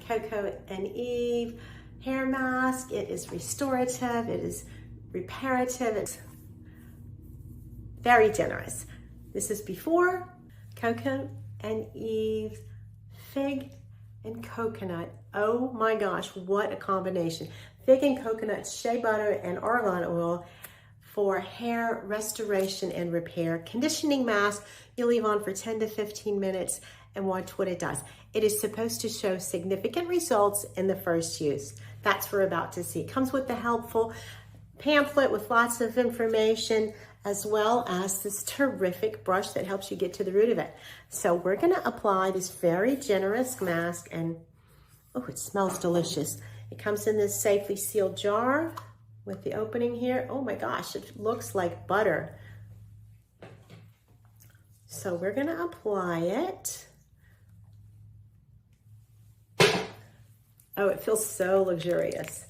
Coco Eve Hair Mask. It is restorative, it is reparative, it's very generous. This is before. Coco Eve Fig and Coconut. Oh my gosh, what a combination. Fig and coconut, shea butter, and argan oil for hair restoration and repair. Conditioning mask you leave on for 10 to 15 minutes and watch what it does. It is supposed to show significant results in the first use. That's what we're about to see. It comes with the helpful pamphlet with lots of information, as well as this terrific brush that helps you get to the root of it. So we're gonna apply this very generous mask, and oh, it smells delicious. It comes in this safely sealed jar with the opening here. Oh my gosh, it looks like butter. So we're gonna apply it. Oh, it feels so luxurious.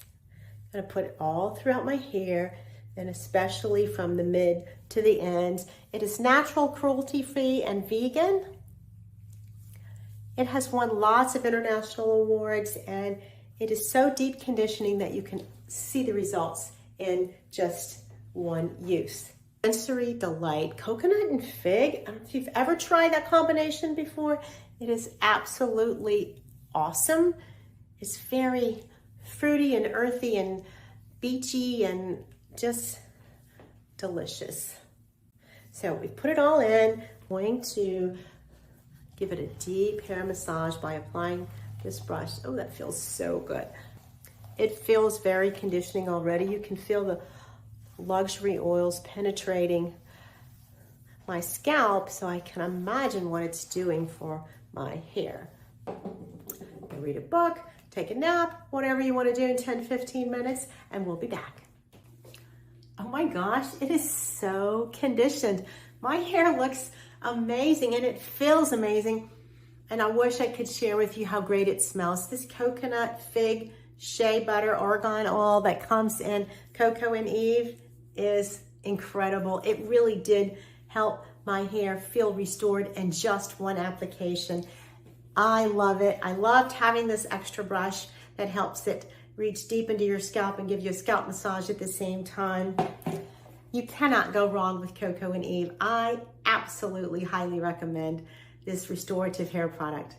I'm gonna put it all throughout my hair, and especially from the mid to the ends. It is natural, cruelty-free, and vegan. It has won lots of international awards, and it is so deep conditioning that you can see the results in just one use. Sensory delight, coconut and fig. I don't know if you've ever tried that combination before. It is absolutely awesome. It's very fruity and earthy and beachy and just delicious. So we put it all in. I'm going to give it a deep hair massage by applying this brush. Oh, that feels so good. It feels very conditioning already. You can feel the luxury oils penetrating my scalp, so I can imagine what it's doing for my hair. I read a book, take a nap, whatever you want to do in 10, 15 minutes, and we'll be back. Oh my gosh, it is so conditioned. My hair looks amazing and it feels amazing. And I wish I could share with you how great it smells. This coconut, fig, shea butter, argan oil that comes in Coco Eve is incredible. It really did help my hair feel restored in just one application. I love it. I loved having this extra brush that helps it reach deep into your scalp and give you a scalp massage at the same time. You cannot go wrong with Coco Eve. I absolutely highly recommend this restorative hair product.